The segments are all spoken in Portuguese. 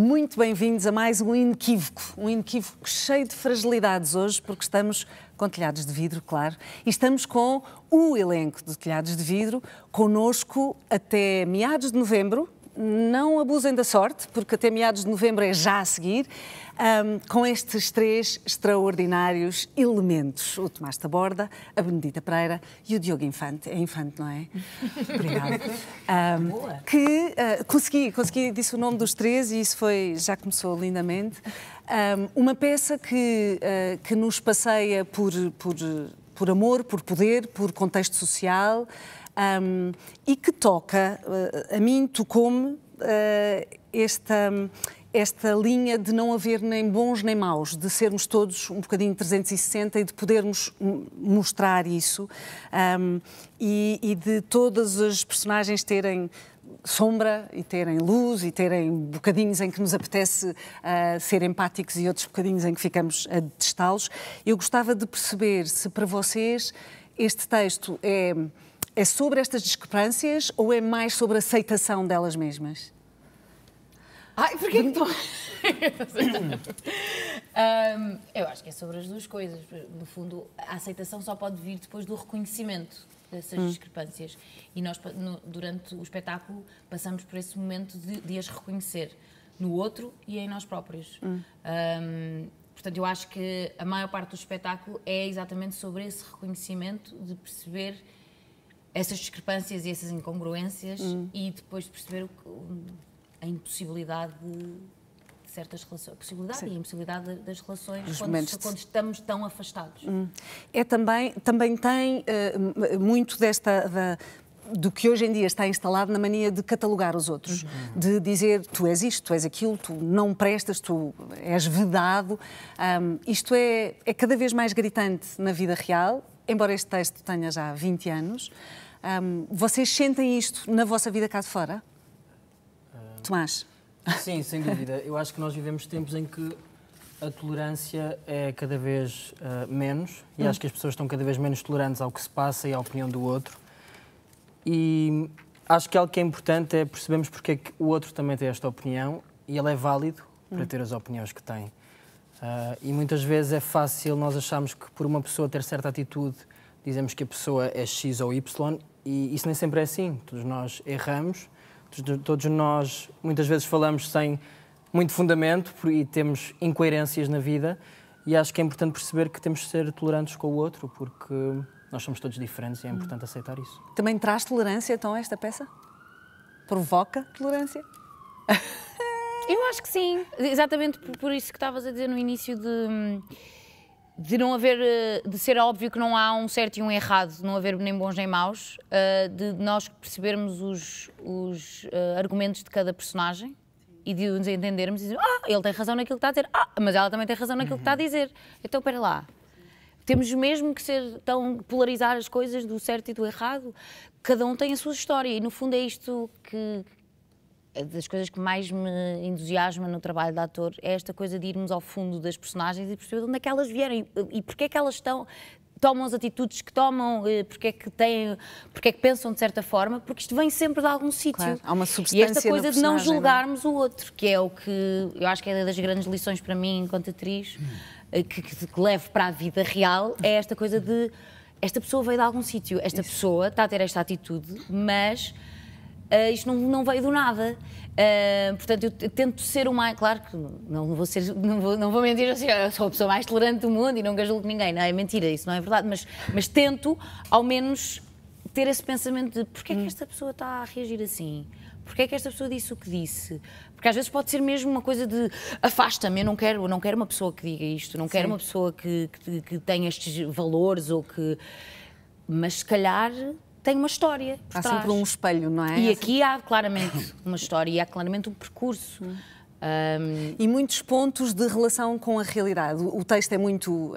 Muito bem-vindos a mais um inequívoco cheio de fragilidades hoje, porque estamos com Telhados de Vidro, claro, e estamos com o elenco de Telhados de Vidro, connosco até meados de novembro. Não abusem da sorte, porque até meados de novembro é já a seguir, com estes três extraordinários elementos. O Tomás Taborda, a Benedita Pereira e o Diogo Infante. É Infante, não é? Obrigada. Consegui, disse o nome dos três e isso já começou lindamente. Uma peça que nos passeia por amor, por poder, por contexto social. E que toca, a mim tocou-me esta linha de não haver nem bons nem maus, de sermos todos um bocadinho 360 e de podermos mostrar isso, e de todas as personagens terem sombra e terem luz e terem bocadinhos em que nos apetece ser empáticos e outros bocadinhos em que ficamos a detestá-los. Eu gostava de perceber se para vocês este texto é sobre estas discrepâncias ou é mais sobre a aceitação delas mesmas? Ai, porquê que tu... eu acho que é sobre as duas coisas. No fundo, a aceitação só pode vir depois do reconhecimento dessas discrepâncias. E nós, durante o espetáculo, passamos por esse momento de as reconhecer no outro e em nós próprios. Portanto, eu acho que a maior parte do espetáculo é exatamente sobre esse reconhecimento, de perceber essas discrepâncias e essas incongruências e depois de perceber a impossibilidade de certas relações, a possibilidade e a impossibilidade das relações quando estamos tão afastados. Também tem muito do que hoje em dia está instalado na mania de catalogar os outros, de dizer tu és isto, tu és aquilo, tu não prestas, tu és vedado. Isto é cada vez mais gritante na vida real, embora este texto tenha já 20 anos. Vocês sentem isto na vossa vida cá de fora? Tomás? Sim, sem dúvida. Eu acho que nós vivemos tempos em que a tolerância é cada vez menos e acho que as pessoas estão cada vez menos tolerantes ao que se passa e à opinião do outro. E acho que algo que é importante é percebermos porque é que o outro também tem esta opinião e ele é válido para ter as opiniões que tem. E muitas vezes é fácil nós acharmos que por uma pessoa ter certa atitude dizemos que a pessoa é X ou Y e isso nem sempre é assim. Todos nós erramos, todos nós muitas vezes falamos sem muito fundamento e temos incoerências na vida e acho que é importante perceber que temos de ser tolerantes com o outro porque nós somos todos diferentes e é importante aceitar isso. Também traz tolerância, então, esta peça? Provoca tolerância? Eu acho que sim, exatamente por isso que estavas a dizer no início de não haver, de ser óbvio que não há um certo e um errado, de não haver nem bons nem maus, de nós percebermos os argumentos de cada personagem e de nos entendermos e dizer, ele tem razão naquilo que está a dizer, mas ela também tem razão naquilo que está a dizer. Então, espera lá. Temos mesmo que polarizar as coisas do certo e do errado. Cada um tem a sua história e, no fundo, é isto que das coisas que mais me entusiasma no trabalho de ator, é esta coisa de irmos ao fundo das personagens e perceber de onde é que elas vieram e porque é que elas tomam as atitudes que tomam, porque é que pensam de certa forma, porque isto vem sempre de algum sítio. Claro, há uma substância. E esta coisa de não julgarmos o outro, que é o que eu acho que é das grandes lições para mim enquanto atriz, que levo para a vida real, é esta coisa de esta pessoa veio de algum sítio, esta pessoa está a ter esta atitude, mas isto não veio do nada. Portanto, eu tento ser o mais... Claro que não vou mentir assim, eu sou a pessoa mais tolerante do mundo e nunca julgo ninguém. Não, é mentira, isso não é verdade. Mas tento, ao menos, ter esse pensamento de porque é que esta pessoa está a reagir assim? Porque é que esta pessoa disse o que disse? Porque às vezes pode ser mesmo uma coisa de afasta-me, eu não quero uma pessoa que diga isto, não quero uma pessoa que tenha estes valores ou que... Mas se calhar tem uma história por trás. Há sempre um espelho, não é? E aqui há claramente uma história e há claramente um percurso. E muitos pontos de relação com a realidade. O texto é muito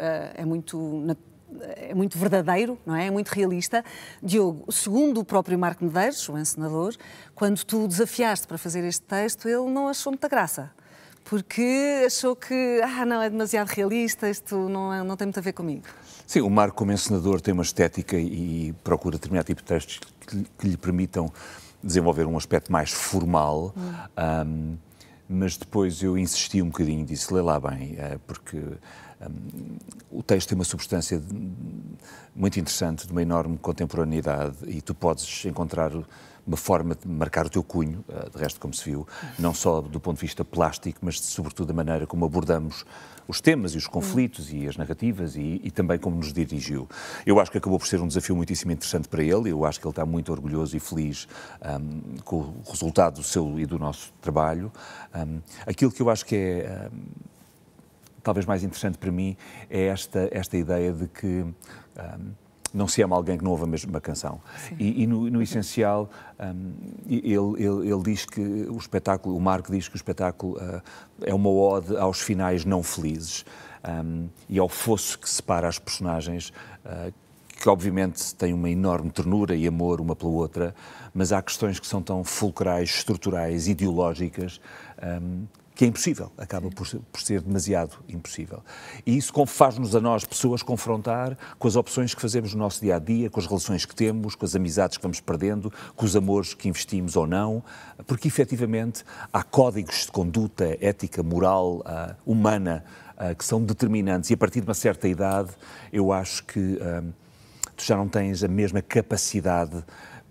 verdadeiro, não é? É muito realista. Diogo, segundo o próprio Marco Medeiros, o encenador, quando tu o desafiaste para fazer este texto, ele não achou muita graça. Porque achou que, não, é demasiado realista, isto não tem muito a ver comigo. Sim, o Marco, como encenador, tem uma estética e procura determinado tipo de textos que lhe permitam desenvolver um aspecto mais formal. mas depois eu insisti um bocadinho e disse, lê lá bem, porque o texto tem uma substância muito interessante, de uma enorme contemporaneidade, e tu podes encontrar uma forma de marcar o teu cunho, de resto, como se viu, não só do ponto de vista plástico, mas sobretudo da maneira como abordamos os temas e os conflitos e as narrativas e também como nos dirigiu. Eu acho que acabou por ser um desafio muitíssimo interessante para ele, eu acho que ele está muito orgulhoso e feliz com o resultado do seu e do nosso trabalho. Aquilo que eu acho que é talvez mais interessante para mim é esta ideia de que não se ama alguém que não ouve a mesma canção. E no essencial, ele diz que o espetáculo, o Marco diz que o espetáculo é uma ode aos finais não felizes e ao fosso que separa as personagens, que obviamente têm uma enorme ternura e amor uma pela outra, mas há questões que são tão fulcrais, estruturais, ideológicas, que é impossível, acaba por ser demasiado impossível. E isso faz-nos a nós, pessoas, confrontar com as opções que fazemos no nosso dia-a-dia, com as relações que temos, com as amizades que vamos perdendo, com os amores que investimos ou não, porque efetivamente há códigos de conduta, ética, moral, humana, que são determinantes, e a partir de uma certa idade eu acho que tu já não tens a mesma capacidade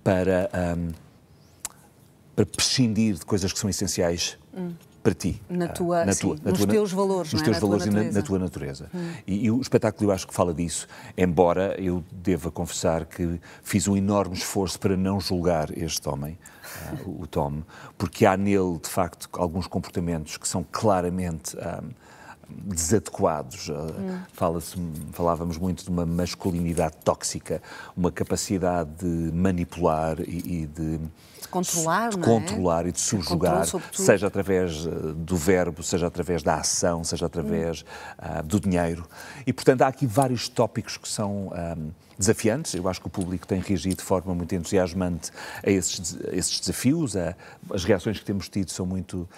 para prescindir de coisas que são essenciais para ti. Nos teus valores, nos teus valores e na tua natureza. E o espetáculo, eu acho que fala disso, embora eu deva confessar que fiz um enorme esforço para não julgar este homem, o Tom, porque há nele, de facto, alguns comportamentos que são claramente desadequados. Falávamos muito de uma masculinidade tóxica, uma capacidade de manipular e de controlar e de subjugar, seja através do verbo, seja através da ação, seja através do dinheiro. E, portanto, há aqui vários tópicos que são desafiantes. Eu acho que o público tem reagido de forma muito entusiasmante a esses desafios. As reações que temos tido são muito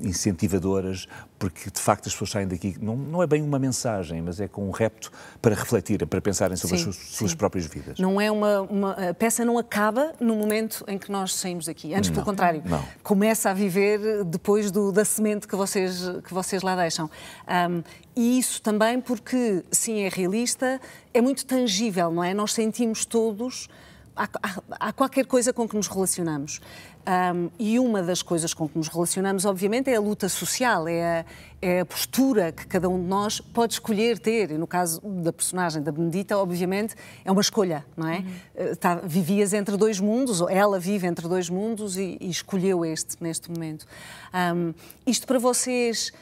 incentivadoras, porque, de facto, as pessoas saem daqui, não é bem uma mensagem, mas é com um repto para refletirem, para pensarem sobre as suas próprias vidas. Não é a peça não acaba no momento em que nós saímos daqui. Antes, pelo contrário, começa a viver depois da semente que vocês lá deixam. E isso também porque, sim, é realista, é muito tangível, não é? Nós sentimos todos, há qualquer coisa com que nos relacionamos. E uma das coisas com que nos relacionamos, obviamente, é a luta social, é a postura que cada um de nós pode escolher ter. E no caso da personagem da Benedita, obviamente, é uma escolha, não é? Vivias entre dois mundos, ou ela vive entre dois mundos e escolheu neste momento. Isto para vocês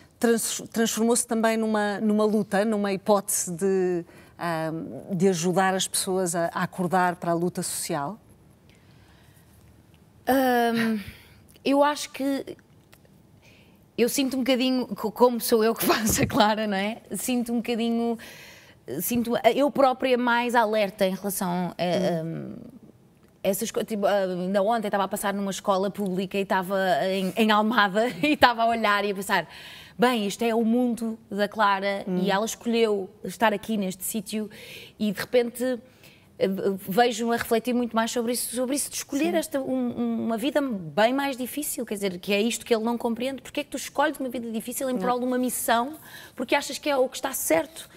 transformou-se também numa luta, numa hipótese de ajudar as pessoas a acordar para a luta social? Eu acho que eu sinto um bocadinho, como sou eu que faço a Clara, não é? Sinto um bocadinho, eu própria mais alerta em relação a essas coisas. Tipo, ainda ontem estava a passar numa escola pública e estava em Almada e estava a olhar e a pensar, bem, isto é o mundo da Clara e ela escolheu estar aqui neste sítio e de repente vejo-me a refletir muito mais sobre isso de escolher uma vida bem mais difícil, quer dizer, que é isto que ele não compreende. Porque é que tu escolhes uma vida difícil em prol de uma missão porque achas que é o que está certo?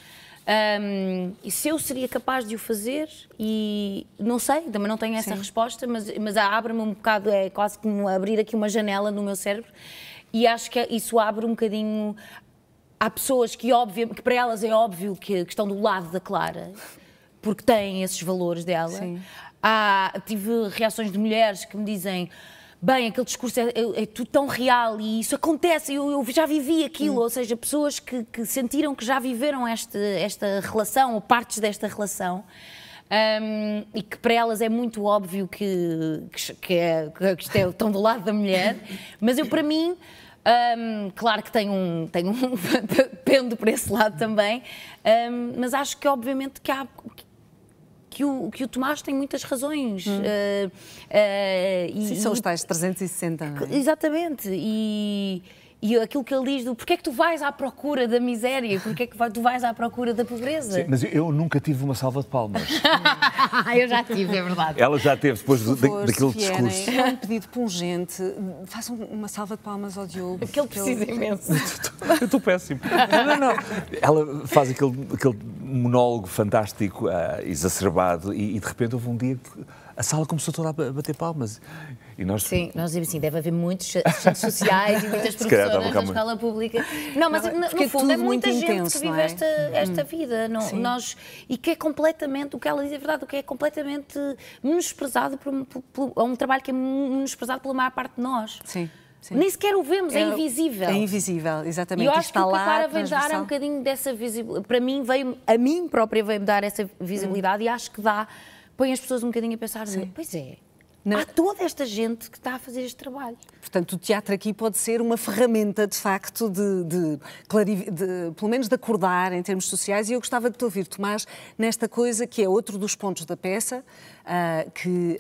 E se eu seria capaz de o fazer, e não sei, também não tenho essa resposta, mas abre-me um bocado, é quase como abrir aqui uma janela no meu cérebro, e acho que isso abre um bocadinho. Há pessoas que para elas é óbvio que estão do lado da Clara, porque têm esses valores dela. Tive reações de mulheres que me dizem, bem, aquele discurso é tudo tão real e isso acontece, eu já vivi aquilo. Ou seja, pessoas que sentiram que já viveram esta relação ou partes desta relação. E que para elas é muito óbvio que estão do lado da mulher, mas para mim, claro que tenho um pendo para esse lado também, mas acho que obviamente que o Tomás tem muitas razões. São os tais 360, não é? Exatamente, e E aquilo que ele diz do porquê é que tu vais à procura da miséria, porquê é que tu vais à procura da pobreza. Sim, mas eu nunca tive uma salva de palmas. Eu já tive, é verdade. Ela já teve, depois daquele Se vierem, discurso. é um pedido pungente, façam uma salva de palmas ao Diogo. Porque ele precisa imenso. Eu estou péssimo. Não. Ela faz aquele monólogo fantástico, exacerbado, e de repente houve um dia que a sala começou toda a bater palmas. E nós... Sim, nós dizemos assim, deve haver muitos assistentes sociais e muitas professoras da escola pública. Não, mas no fundo é muita gente intenso, que vive esta vida. E que é completamente, o que ela diz é verdade, o que é completamente menosprezado, é um trabalho que é menosprezado pela maior parte de nós. Sim. Nem sequer o vemos, é invisível. É invisível, exatamente. E eu acho que o que a Clara veio dar é um bocadinho dessa visibilidade. Para mim, a mim própria veio-me dar essa visibilidade e acho que põe as pessoas um bocadinho a pensar, pois é, há toda esta gente que está a fazer este trabalho. Portanto, o teatro aqui pode ser uma ferramenta, de facto, pelo menos de acordar em termos sociais. E eu gostava de te ouvir, Tomás, nesta coisa que é outro dos pontos da peça, que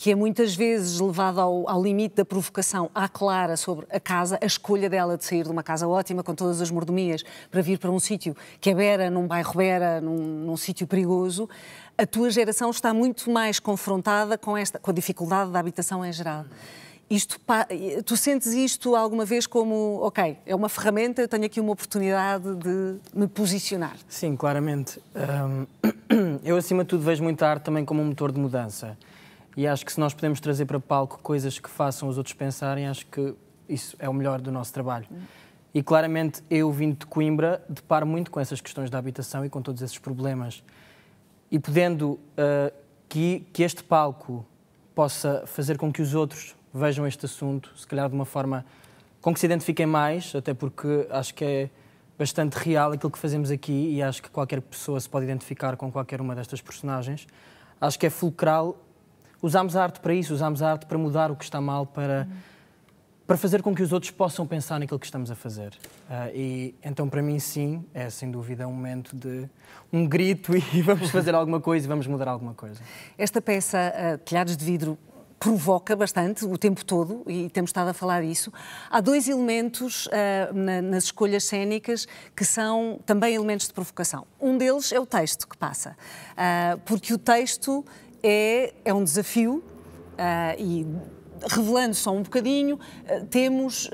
é muitas vezes levado ao limite da provocação à Clara sobre a casa, a escolha dela de sair de uma casa ótima, com todas as mordomias, para vir para um sítio que é Beira, num bairro Beira, num sítio perigoso. A tua geração está muito mais confrontada com a dificuldade da habitação em geral. Tu sentes isto alguma vez como, ok, é uma ferramenta, eu tenho aqui uma oportunidade de me posicionar? Sim, claramente. Eu, acima de tudo, vejo muito a arte também como um motor de mudança. E acho que se nós podemos trazer para palco coisas que façam os outros pensarem, acho que isso é o melhor do nosso trabalho. E claramente, eu vindo de Coimbra, deparo muito com essas questões da habitação e com todos esses problemas. E podendo que este palco possa fazer com que os outros vejam este assunto, se calhar de uma forma com que se identifiquem mais, até porque acho que é bastante real aquilo que fazemos aqui e acho que qualquer pessoa se pode identificar com qualquer uma destas personagens. Acho que é fulcral. Usámos a arte para isso, usámos a arte para mudar o que está mal, para fazer com que os outros possam pensar naquilo que estamos a fazer. E então, para mim, sim, é sem dúvida um momento de um grito e vamos fazer alguma coisa e vamos mudar alguma coisa. Esta peça, Telhados de Vidro, provoca bastante o tempo todo, e temos estado a falar disso. Há dois elementos nas escolhas cênicas que são também elementos de provocação. Um deles é o texto que passa, porque o texto é um desafio e... Revelando só um bocadinho, temos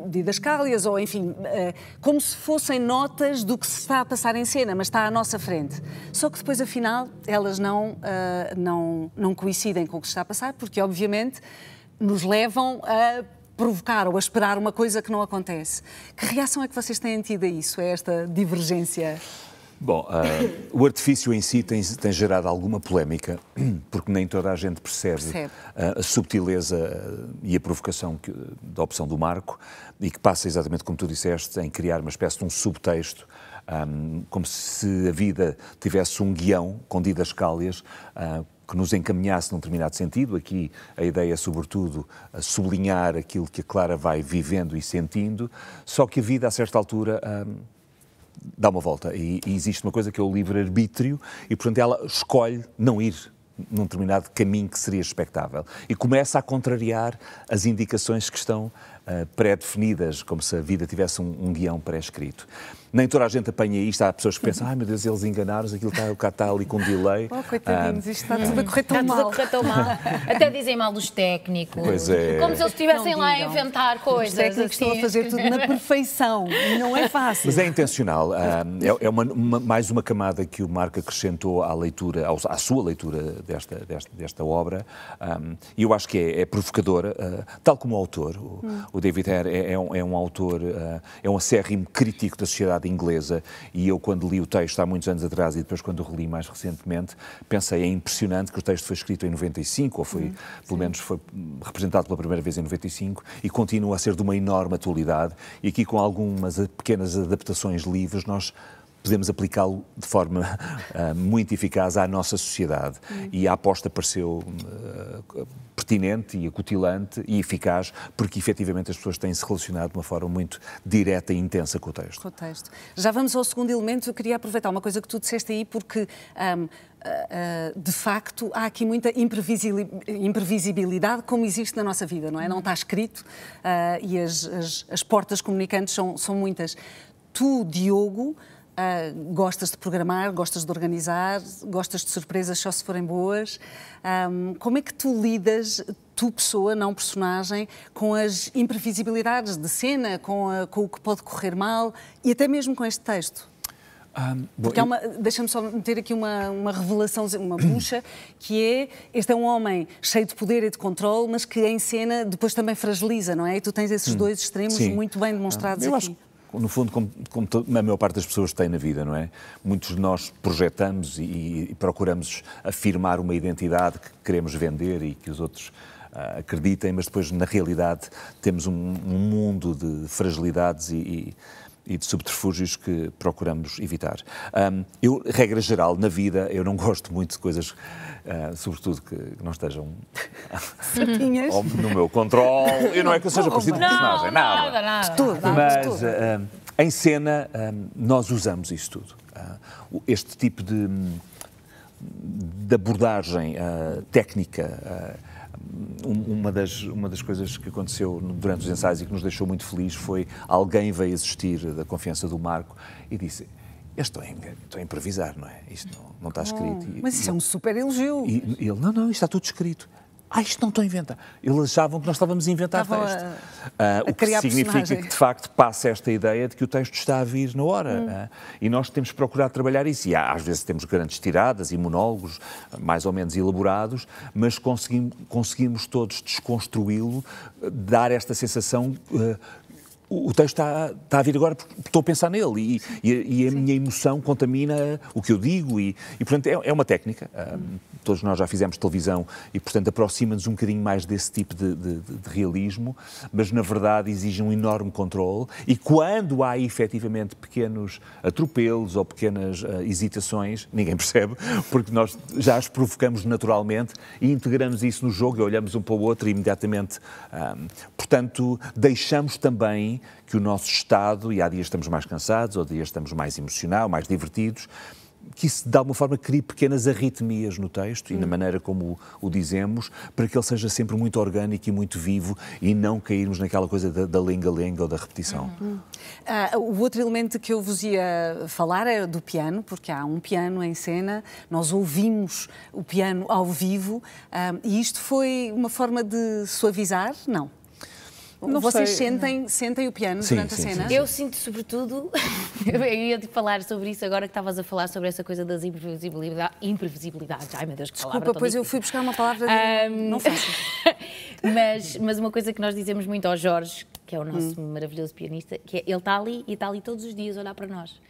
didascálias, ou enfim, como se fossem notas do que se está a passar em cena, mas está à nossa frente. Só que depois, afinal, elas não coincidem com o que se está a passar, porque, obviamente, nos levam a provocar ou a esperar uma coisa que não acontece. Que reação é que vocês têm tido a isso, a esta divergência? Bom, o artifício em si tem gerado alguma polémica, porque nem toda a gente percebe a subtileza e a provocação da opção do Marco, e que passa exatamente como tu disseste, em criar uma espécie de um subtexto, como se a vida tivesse um guião com didascálias, que nos encaminhasse num determinado sentido. Aqui a ideia é, sobretudo, a sublinhar aquilo que a Clara vai vivendo e sentindo, só que a vida, a certa altura... dá uma volta e existe uma coisa que é o livre-arbítrio e, portanto, ela escolhe não ir num determinado caminho que seria expectável e começa a contrariar as indicações que estão pré-definidas, como se a vida tivesse um guião pré-escrito. Nem toda a gente apanha isto, há pessoas que pensam, ai meu Deus, eles enganaram-se, aquilo está ali com delay. Oh, coitadinhos, isto está tudo a correr tão mal. Está tudo a correr tão mal. Até dizem mal dos técnicos. Pois é. Como se eles estivessem lá a inventar coisas. Os técnicos estão a fazer tudo na perfeição e não é fácil. Mas é intencional. É mais uma camada que o Marco acrescentou à leitura, à sua leitura desta obra, e eu acho que é provocadora, tal como o autor. O David Hare é um autor, é um acérrimo crítico da sociedade inglesa, e eu, quando li o texto há muitos anos atrás e depois quando o reli mais recentemente, pensei, é impressionante que o texto foi escrito em 95, ou foi, pelo menos foi representado pela primeira vez em 95, e continua a ser de uma enorme atualidade, e aqui com algumas pequenas adaptações livres nós podemos aplicá-lo de forma muito eficaz à nossa sociedade. E a aposta pareceu pertinente e acutilante e eficaz, porque efetivamente as pessoas têm-se relacionado de uma forma muito direta e intensa com o texto. Com o texto. Já vamos ao segundo elemento. Eu queria aproveitar uma coisa que tu disseste aí, porque de facto há aqui muita imprevisibilidade como existe na nossa vida, não é? Não está escrito e as portas comunicantes são muitas. Tu, Diogo, gostas de programar, gostas de organizar, gostas de surpresas só se forem boas. Como é que tu lidas, tu pessoa, não personagem, com as imprevisibilidades de cena, com o que pode correr mal e até mesmo com este texto? Porque deixa-me só meter aqui uma revelação, uma bucha, que é, este é um homem cheio de poder e de controle, mas que em cena depois também fragiliza, não é? E tu tens esses dois extremos muito bem demonstrados aqui. Acho, no fundo, como a maior parte das pessoas tem na vida, não é? Muitos de nós projetamos e procuramos afirmar uma identidade que queremos vender e que os outros acreditem, mas depois, na realidade, temos um mundo de fragilidades e de subterfúgios que procuramos evitar. Eu, regra geral, na vida, eu não gosto muito de coisas, sobretudo que não estejam no meu controle. Eu não é que eu seja parecido com o personagem, nada. Mas em cena nós usamos isso tudo. Este tipo de abordagem técnica. Uma das coisas que aconteceu durante os ensaios e que nos deixou muito felizes foi alguém veio assistir da confiança do Marco e disse: estou a improvisar, não é? Isto não está escrito. Mas isso é um super elogio. E ele, não, isto está tudo escrito. Isto não estou a inventar. Eles achavam que nós estávamos a inventar texto. O que significa que, de facto, passa esta ideia de que o texto está a vir na hora. E nós temos que procurar trabalhar isso. E às vezes temos grandes tiradas e monólogos mais ou menos elaborados, mas conseguimos todos desconstruí-lo, dar esta sensação... O texto está a vir agora porque estou a pensar nele e a minha emoção contamina o que eu digo e portanto, é uma técnica. Todos nós já fizemos televisão e, portanto, aproxima-nos um bocadinho mais desse tipo de realismo, mas, na verdade, exige um enorme controle e quando há, efetivamente, pequenos atropelos ou pequenas hesitações, ninguém percebe, porque nós já as provocamos naturalmente e integramos isso no jogo e olhamos um para o outro e imediatamente, portanto, deixamos também que o nosso estado, e há dias estamos mais cansados, ou dias estamos mais emocionados, mais divertidos, que isso de alguma forma crie pequenas arritmias no texto e na maneira como o dizemos, para que ele seja sempre muito orgânico e muito vivo e não cairmos naquela coisa da lenga-lenga ou da repetição. O outro elemento que eu vos ia falar é do piano, porque há um piano em cena, nós ouvimos o piano ao vivo e isto foi uma forma de suavizar? Não. Vocês sentem o piano durante a cena? Sim. Eu sinto sobretudo, eu ia-te falar sobre isso agora que estavas a falar sobre essa coisa das imprevisibilidades. Ai meu Deus, que palavra. Desculpa, pois eu fui buscar uma palavra não faço. mas uma coisa que nós dizemos muito ao Jorge, que é o nosso maravilhoso pianista, que é, ele está ali e está ali todos os dias a olhar para nós.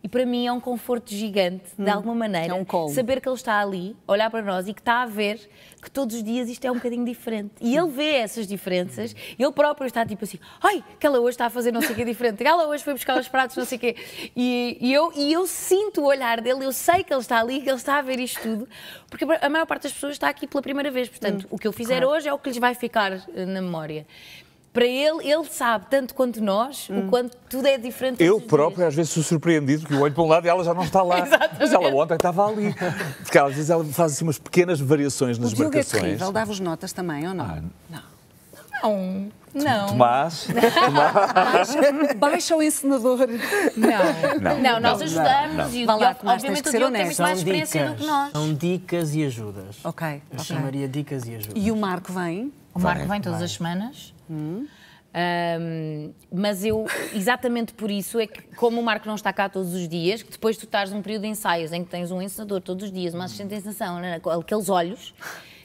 E para mim é um conforto gigante, de alguma maneira, saber que ele está ali, olhar para nós e que está a ver que todos os dias isto é um bocadinho diferente. E ele vê essas diferenças, ele próprio está tipo assim, ai, aquela hoje está a fazer não sei o que diferente, aquela hoje foi buscar os pratos não sei o quê. E eu sinto o olhar dele, eu sei que ele está ali, que ele está a ver isto tudo, porque a maior parte das pessoas está aqui pela primeira vez, portanto, o que eu fizer hoje é o que lhes vai ficar na memória. Para ele sabe, tanto quanto nós, o quanto tudo é diferente. Eu próprio, às vezes, sou surpreendido, porque eu olho para um lado e ela já não está lá. Mas ela ontem estava ali. Porque às vezes ela faz assim umas pequenas variações nas marcações. O Diogo é terrível, dava-vos notas também, ou não? Não. Tomás? Baixa o encenador. Não, nós ajudamos e obviamente o Diogo tem muito mais experiência do que nós. São dicas e ajudas. Ok. Eu chamaria dicas e ajudas. E o Marco vem? O Marco vem todas as semanas. Mas eu, exatamente por isso, é que como o Marco não está cá todos os dias, que depois tu estás num período de ensaios em que tens um encenador todos os dias, uma assistente de encenação, aqueles olhos,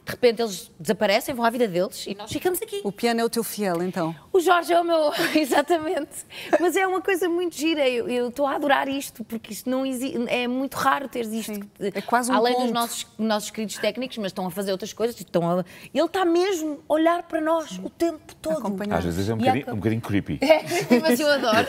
de repente eles desaparecem, vão à vida deles e nós ficamos aqui. O piano é o teu fiel, então? O Jorge é o meu, exatamente. Mas é uma coisa muito gira, eu estou a adorar isto, porque isto não existe, é muito raro teres isto. Sim. É quase um além ponto. dos nossos queridos técnicos, mas estão a fazer outras coisas. Ele está mesmo a olhar para nós o tempo todo. Acompanhar. Às vezes é um bocadinho creepy. Mas eu adoro.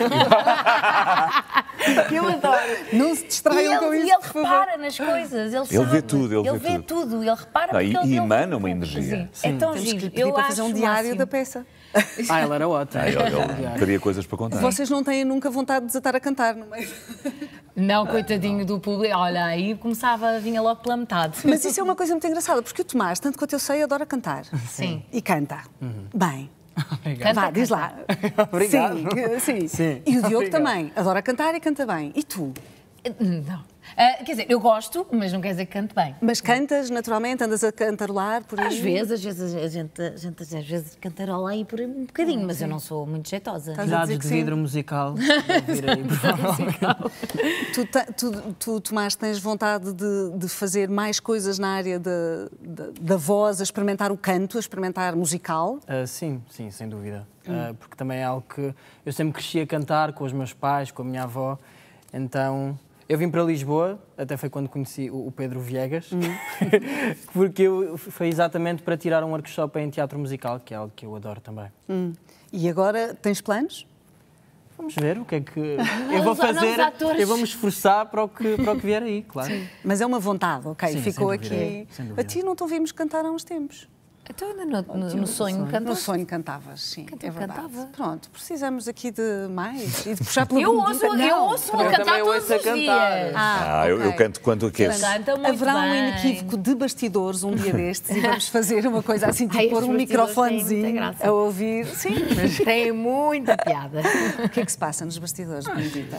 Eu adoro. Não se distraiam com isso. E ele repara nas coisas. Ele vê tudo. Ele vê tudo. Ele repara porque ele emana uma energia. Sim. É tão Temos giro. que lhe pedir para fazer um diário da peça. Ela era ótima. Ele teria coisas para contar. Vocês não têm nunca vontade de desatar a cantar no meio? Não, coitadinho do público. Olha, aí começava, vinha logo pela metade. Mas isso é uma coisa muito engraçada, porque o Tomás, tanto quanto eu sei, adora cantar. Sim. E canta. Bem. Canta, Vá, diz lá. Obrigado. Sim. Sim. E o Diogo Obrigado. também. Adora cantar e canta bem. E tu? Não. Quer dizer, eu gosto, mas não quer dizer que canto bem. Mas cantas naturalmente? Andas a cantarolar por aí? Às vezes a gente às vezes cantarola aí por um bocadinho, mas eu não sou muito jeitosa. Estás a dizer Cuidados que de sim. vidro musical. Ouvir aí, por favor. Tu, Tomás, tens vontade de fazer mais coisas na área da voz, a experimentar o canto, a experimentar musical? Sim, sem dúvida. Porque também é algo que eu sempre cresci a cantar com os meus pais, com a minha avó. Então, eu vim para Lisboa, até foi quando conheci o Pedro Viegas, porque foi exatamente para tirar um workshop em teatro musical, que é algo que eu adoro também. E agora tens planos? Vamos ver o que é que eu vou fazer. Eu vou me esforçar para o que vier aí, claro. Mas é uma vontade, ok? Sim, Ficou sem dúvida, aqui. sem dúvida. A ti não te ouvimos cantar há uns tempos. Então ainda no sonho canto. No sonho cantavas, sim, Cantava, é verdade. cantava. Pronto, precisamos aqui de mais e de puxar pela Eu Benedita. ouço Não. a Eu cantar também todos ouço a os cantar. dias. Eu ok. canto quando aqueço. Canta muito Haverá um bem. inequívoco de bastidores um dia destes e vamos fazer uma coisa assim, tipo Ai, pôr estes um bastidores têm microfonezinho muita graça. a ouvir. Sim, mas Tem muita piada. o que é que se passa nos bastidores, Benedita?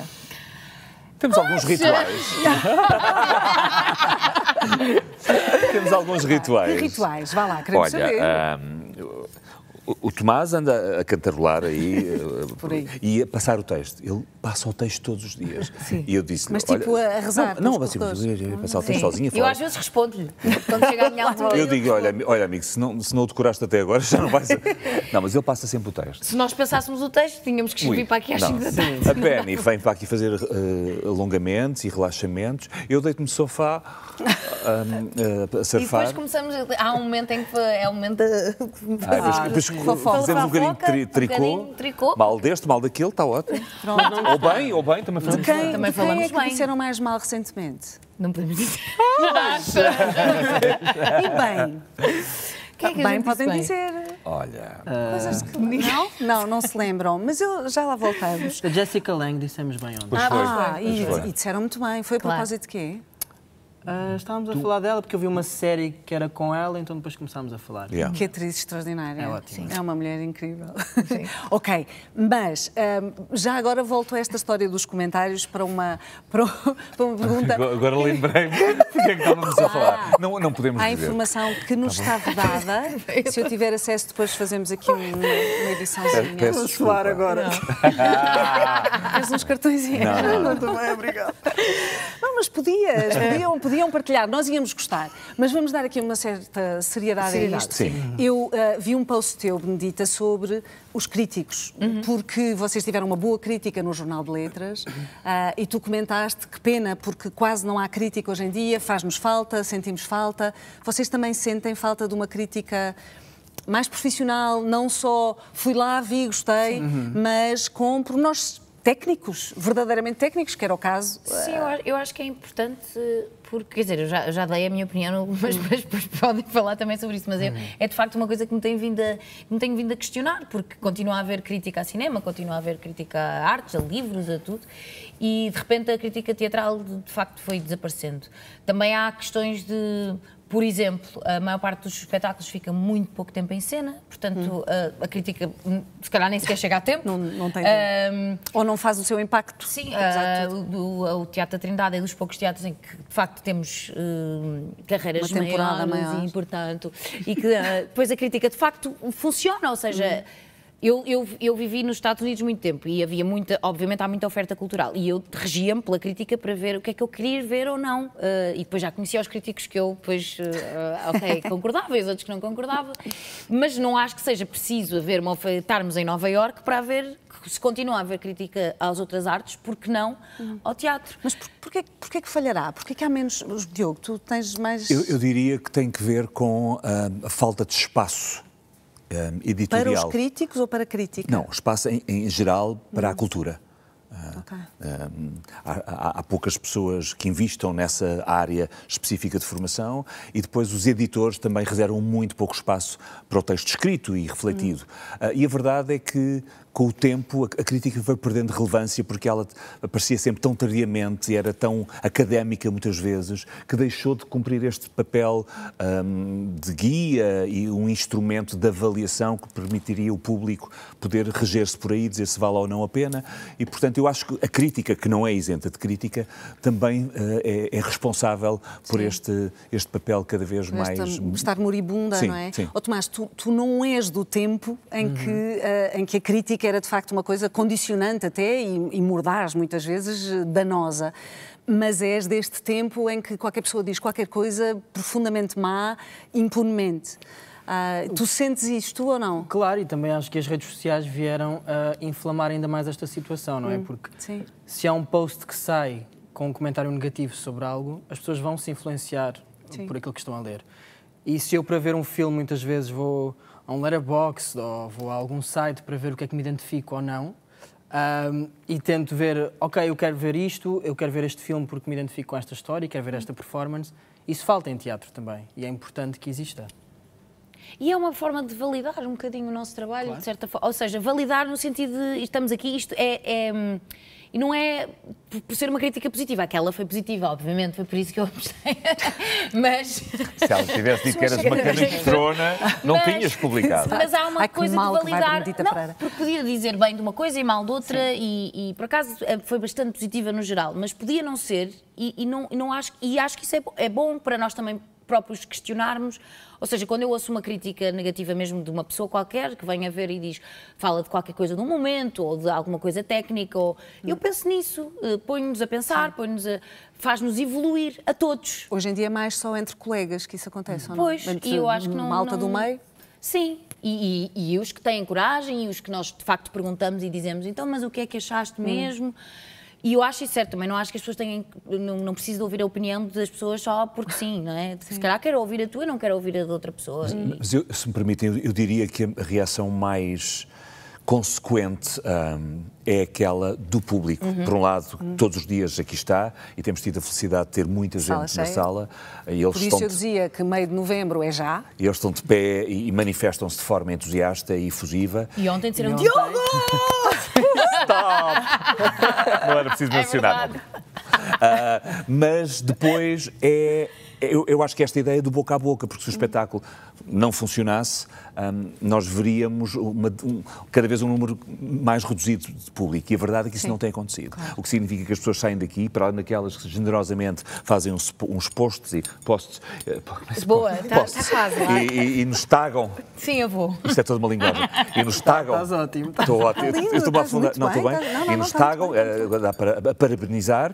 Temos alguns rituais. Temos alguns rituais. Rituais, vá lá, queremos saber. Olha, o Tomás anda a cantarolar aí, Por aí. e a passar o texto. Ele passa o texto todos os dias. E eu disse-lhe, Mas tipo a rezar Não, pelos assim, corredores. eu ia passar o texto Sim. sozinho a Eu falar. às vezes respondo-lhe. Quando chega a minha altura. Eu digo, olha amigo, se não o decoraste até agora, já não vais... Não, mas ele passa sempre o texto. Se nós pensássemos o texto, tínhamos que escrever para aqui às 5 da tarde. A Penny vem para aqui fazer alongamentos e relaxamentos. Eu deito-me no sofá a E surfar. depois começamos. Há um momento em que é o momento Depois fofoca. fazemos um bocadinho Fofoca, de tricô. um bocadinho de tricô. Mal deste, mal daquele, está ótimo. Ou bem, também De fazemos quem, bem. Também de quem é falamos que bem. disseram mais mal recentemente? Não podemos dizer. E bem? Quem é que a Bem, gente podem disse dizer Olha, coisas que... Não se lembram, mas já lá voltamos. A Jessica Lange dissemos bem ontem. pois foi. E, Pois foi. e disseram muito bem. Foi a Claro. propósito de quê? Estávamos a falar dela porque eu vi uma série que era com ela, então depois começámos a falar. Yeah. Que atriz extraordinária. É ótima. É uma mulher incrível. Ok, mas já agora volto a esta história dos comentários para uma pergunta. Agora lembrei-me porque é que estávamos a falar. Não podemos Há dizer. informação que nos está vedada. Se eu tiver acesso, depois fazemos aqui uma ediçãozinha. Peço Vou suar desculpa. agora. Tens uns cartõezinhos. Não. Também, obrigado. Não, mas podiam partilhar, nós íamos gostar. Mas vamos dar aqui uma certa seriedade a isto. Sim. Eu vi um post teu, Benedita, sobre os críticos, porque vocês tiveram uma boa crítica no Jornal de Letras e tu comentaste que pena, porque quase não há crítica hoje em dia, faz-nos falta, sentimos falta. Vocês também sentem falta de uma crítica mais profissional, não só fui lá, vi, gostei, mas com pormenores técnicos, verdadeiramente técnicos, que era o caso. Sim, eu acho que é importante, porque, quer dizer, eu já dei a minha opinião, mas depois podem falar também sobre isso, mas é de facto uma coisa que me tenho vindo a questionar, porque continua a haver crítica a cinema, continua a haver crítica a artes, a livros, a tudo, e de repente a crítica teatral de facto foi desaparecendo. Também há questões de... Por exemplo, a maior parte dos espetáculos fica muito pouco tempo em cena, portanto, a crítica se calhar nem sequer chega a tempo. Não tem tempo. Ou não faz o seu impacto. Sim, apesar de tudo. o Teatro da Trindade é dos poucos teatros em que, de facto, temos carreiras Uma temporada maiores maior. e, portanto, e que depois a crítica, de facto, funciona, ou seja... Eu vivi nos Estados Unidos muito tempo e havia obviamente há muita oferta cultural e eu regia-me pela crítica para ver o que é que eu queria ver ou não e depois já conhecia os críticos que eu depois, concordava e os outros que não concordava, mas não acho que seja preciso estarmos em Nova Iorque para haver, se continua a haver crítica às outras artes, porque não ao teatro? Mas porquê que falhará? Porquê que há menos... Diogo, tu tens mais... Eu diria que tem que ver com a falta de espaço editorial. Para os críticos ou para a crítica? Não, espaço em geral para a cultura. Há poucas pessoas que investam nessa área específica de formação e depois os editores também reservam muito pouco espaço para o texto escrito e refletido. E a verdade é que, com o tempo, a crítica foi perdendo relevância porque ela aparecia sempre tão tardiamente e era tão académica muitas vezes que deixou de cumprir este papel de guia e um instrumento de avaliação que permitiria o público poder reger-se por aí, dizer se vale ou não a pena. E, portanto, eu acho que a crítica, que não é isenta de crítica, também é responsável por este papel cada vez mais... Estar moribunda, sim, não é? Sim. Tomás, tu não és do tempo em que a crítica era de facto uma coisa condicionante até e mordaz, muitas vezes danosa. Mas és deste tempo em que qualquer pessoa diz qualquer coisa profundamente má, impunemente. Tu sentes isto ou não? Claro, e também acho que as redes sociais vieram a inflamar ainda mais esta situação, não é? Porque se há um post que sai com um comentário negativo sobre algo, as pessoas vão se influenciar por aquilo que estão a ler. E se eu, para ver um filme, muitas vezes vou a um Letterboxd ou vou a algum site para ver o que é que me identifico ou não, e tento ver, ok, eu quero ver isto, eu quero ver este filme porque me identifico com esta história e quero ver esta performance, isso falta em teatro também, e é importante que exista. E é uma forma de validar um bocadinho o nosso trabalho, claro. De certa forma. Ou seja, validar no sentido de estamos aqui, isto e não é por ser uma crítica positiva. Aquela foi positiva, obviamente, foi por isso que eu gostei. Mas... Se ela tivesse dito que eras uma canastrona, não tinhas publicado. Mas há uma coisa de validar. Não, porque podia dizer bem de uma coisa e mal de outra, e por acaso foi bastante positiva no geral, mas podia não ser, e acho que isso é bom para nós também próprios questionarmos, ou seja, quando eu ouço uma crítica negativa mesmo de uma pessoa qualquer que venha ver e diz, fala de qualquer coisa de um momento ou de alguma coisa técnica, ou eu penso nisso, põe-nos a pensar, faz-nos evoluir a todos. Hoje em dia é mais só entre colegas que isso acontece, ou não? Pois, e eu acho que não... Malta do meio? Sim, e os que têm coragem e os que nós de facto perguntamos e dizemos, então, mas o que é que achaste mesmo? E eu acho isso certo, também não acho que as pessoas não precisam de ouvir a opinião das pessoas só porque sim, não é? Se calhar quero ouvir a tua e não quero ouvir a de outra pessoa. Mas se me permitem, eu diria que a reação mais consequente é aquela do público. Por um lado, todos os dias aqui está e temos tido a felicidade de ter muita gente na sala. E eles Por isso eu dizia que meio de novembro é já. E eles estão de pé e manifestam-se de forma entusiasta e efusiva. E ontem disseram Diogo! Stop! Não era preciso mencionar. Mas depois eu acho que esta ideia do boca a boca, porque se o espetáculo não funcionasse, nós veríamos cada vez um número mais reduzido de público. E a verdade é que isso não tem acontecido. Claro. O que significa que as pessoas saem daqui, para além daquelas que generosamente fazem uns posts e posts. Boa, está quase lá. E nos tagam. Sim, eu vou. Isto é toda uma linguagem. E nos tagam. Estás ótimo. Estou ótimo. Estou a afundar. Não, estou bem. E nos tagam, dá para parabenizar.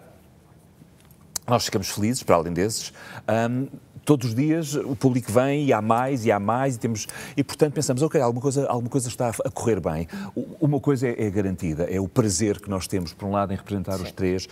Nós ficamos felizes, para além desses. Todos os dias o público vem e há mais, e portanto pensamos, ok, alguma coisa está a correr bem. Uma coisa é garantida, é o prazer que nós temos, por um lado, em representar os três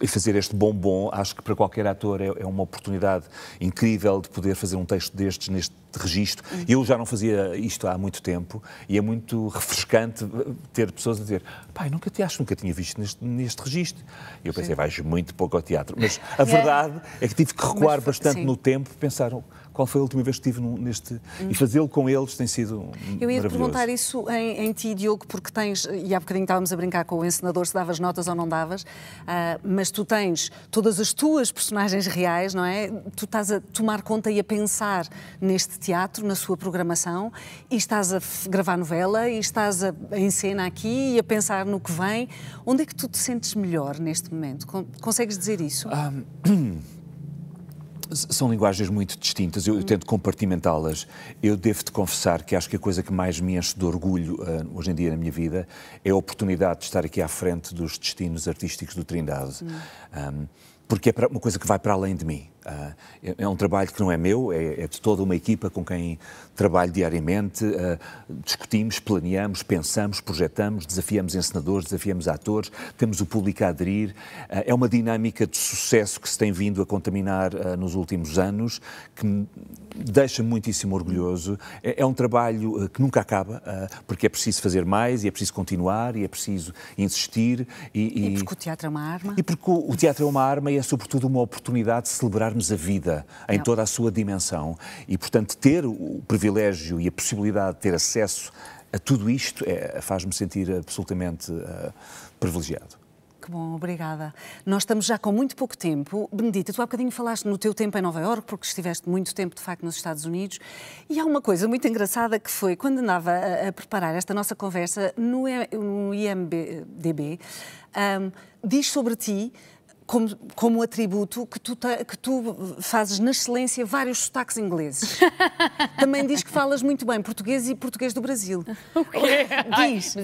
e fazer este bombom. Acho que para qualquer ator é uma oportunidade incrível de poder fazer um texto destes, neste registro. Eu já não fazia isto há muito tempo e é muito refrescante ter pessoas a dizer, pai, nunca tinha visto neste registro. E eu pensei, vais muito pouco ao teatro. Mas a verdade é que tive que recuar bastante no tempo, pensar qual foi a última vez que estive neste... E fazê-lo com eles tem sido maravilhoso. Eu ia-te perguntar isso em ti, Diogo, porque tens, e há bocadinho estávamos a brincar com o encenador se davas notas ou não davas, mas tu tens todas as tuas personagens reais, não é? Tu estás a tomar conta e a pensar neste teatro, na sua programação, e estás a gravar novela, e estás em cena aqui e a pensar no que vem. Onde é que tu te sentes melhor neste momento? Consegues dizer isso? São linguagens muito distintas, eu tento compartimentá-las. Eu devo-te confessar que acho que a coisa que mais me enche de orgulho hoje em dia na minha vida é a oportunidade de estar aqui à frente dos destinos artísticos do Trindade. Porque é uma coisa que vai para além de mim. É um trabalho que não é meu, é de toda uma equipa com quem trabalho diariamente. Discutimos, planeamos, pensamos, projetamos, desafiamos encenadores, desafiamos atores, temos o público a aderir. É uma dinâmica de sucesso que se tem vindo a contaminar nos últimos anos, que me deixa muitíssimo orgulhoso. É um trabalho que nunca acaba, porque é preciso fazer mais, e é preciso continuar, e é preciso insistir. E porque o teatro é uma arma. E porque o teatro é uma arma e é, sobretudo, uma oportunidade de celebrarmos a vida em toda a sua dimensão. E, portanto, ter o privilégio e a possibilidade de ter acesso a tudo isto faz-me sentir absolutamente privilegiado. Que bom, obrigada. Nós estamos já com muito pouco tempo. Benedita, tu há bocadinho falaste no teu tempo em Nova Iorque, porque estiveste muito tempo, de facto, nos Estados Unidos. E há uma coisa muito engraçada que foi, quando andava a preparar esta nossa conversa, no IMDb, diz sobre ti, como atributo, que tu fazes na excelência vários sotaques ingleses. Também diz que falas muito bem português e português do Brasil. O quê? Diz.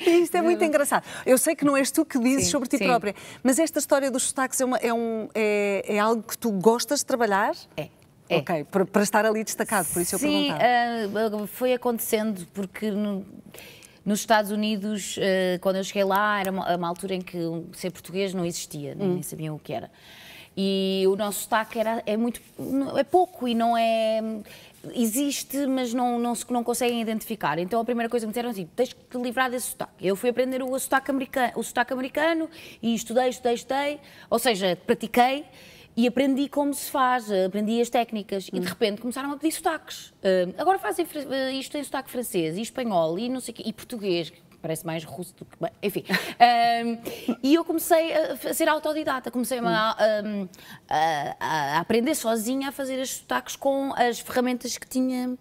Isto é muito engraçado. Eu sei que não és tu que dizes sobre ti própria, mas esta história dos sotaques é algo que tu gostas de trabalhar? É. Ok, para estar ali destacado, por isso eu perguntava. Sim, foi acontecendo, porque nos Estados Unidos, quando eu cheguei lá, era uma altura em que ser português não existia, nem sabiam o que era. E o nosso sotaque é pouco e não é... Existe, mas não conseguem identificar. Então a primeira coisa que me disseram assim, tens que te livrar desse sotaque. Eu fui aprender o sotaque americano e estudei, ou seja, pratiquei. E aprendi como se faz, aprendi as técnicas e de repente começaram a pedir sotaques. Agora fazem isto em sotaque francês e espanhol e não sei quê, e português, que parece mais russo do que... Bem, enfim. E eu comecei a ser autodidata, comecei a aprender sozinha a fazer os sotaques com as ferramentas que tinha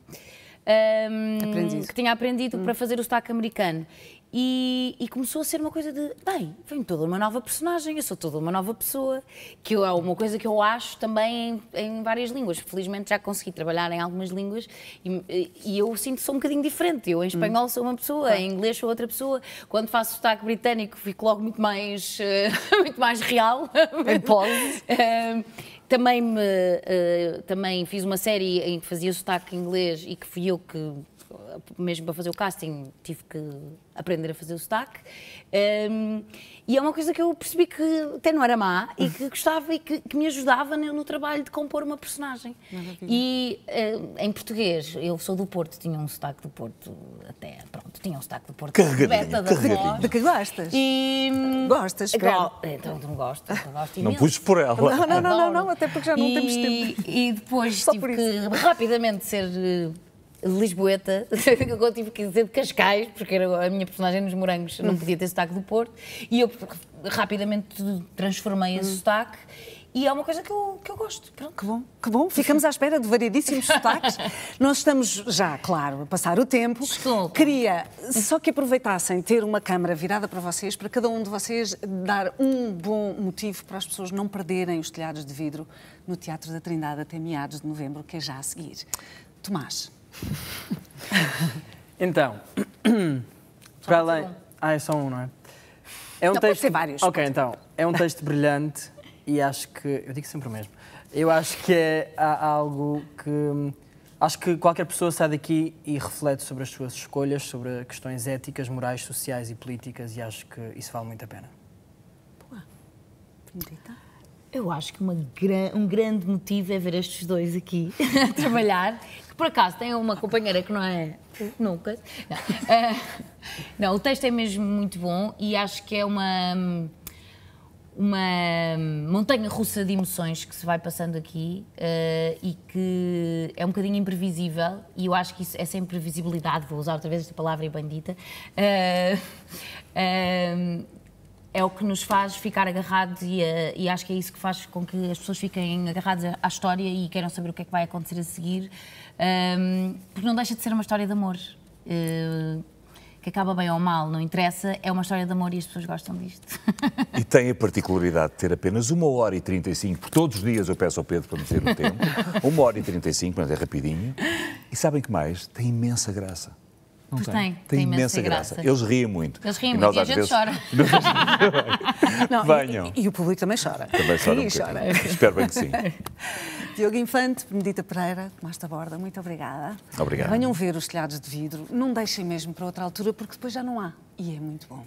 aprendido para fazer o sotaque americano. E começou a ser uma coisa de, bem, vem toda uma nova personagem, eu sou toda uma nova pessoa, que é uma coisa que eu acho também em várias línguas. Felizmente já consegui trabalhar em algumas línguas e eu sinto que sou um bocadinho diferente. Eu em espanhol sou uma pessoa, em inglês sou outra pessoa. Quando faço sotaque britânico fico logo muito mais real. Em pose. Também fiz uma série em que fazia sotaque inglês e que fui eu que, mesmo para fazer o casting, tive que aprender a fazer o sotaque. E é uma coisa que eu percebi que até não era má e que gostava e que me ajudava no trabalho de compor uma personagem. E em português, eu sou do Porto, tinha um sotaque do Porto, tinha um sotaque do Porto. Carregadinho. De que gostas? Gostas, claro. Então não gosto imenso. Não puxes por ela. Não, até porque já não temos tempo. E depois tive que rapidamente ser... lisboeta, eu tive que dizer de Cascais, porque era a minha personagem nos Morangos, não podia ter sotaque do Porto, e eu rapidamente transformei esse sotaque, e é uma coisa que eu gosto. Pronto. Que bom. Ficamos à espera de variedíssimos sotaques. Nós estamos já, claro, a passar o tempo. Desculpa. Queria só que aproveitassem ter uma câmara virada para vocês, para cada um de vocês dar um bom motivo para as pessoas não perderem os Telhados de Vidro no Teatro da Trindade até meados de novembro, que é já a seguir. Tomás. Então, para além... é só um, não é? Pode ser vários. Ok, então, é um texto brilhante e acho que... Eu digo sempre o mesmo. Eu acho que é algo que... Acho que qualquer pessoa sai daqui e reflete sobre as suas escolhas, sobre questões éticas, morais, sociais e políticas, e acho que isso vale muito a pena. Boa. Benedita? Eu acho que um grande motivo é ver estes dois aqui a trabalhar, que por acaso tem uma companheira que não é nunca. Não, o texto é mesmo muito bom e acho que é uma montanha-russa de emoções que se vai passando aqui e que é um bocadinho imprevisível, e eu acho que essa imprevisibilidade, vou usar outra vez esta palavra bem dita, é o que nos faz ficar agarrados e acho que é isso que faz com que as pessoas fiquem agarradas à história e queiram saber o que é que vai acontecer a seguir, porque não deixa de ser uma história de amor, que acaba bem ou mal, não interessa, é uma história de amor e as pessoas gostam disto. E tem a particularidade de ter apenas 1h35, porque todos os dias eu peço ao Pedro para me dizer o tempo, 1h35, mas é rapidinho, e sabem que mais? Tem imensa graça. Pois tem Tem imensa graça. graça. Eles riem muito. Eles riem E muito nós, e a às gente vezes, chora. Não, Venham. e o público também chora. Também chora um Ri e bocadinho. Espero bem que sim. Diogo Infante, Benedita Pereira, Tomás Taborda, muito obrigada. Obrigado. Venham ver os telhados de vidro. Não deixem mesmo para outra altura, porque depois já não há. E é muito bom.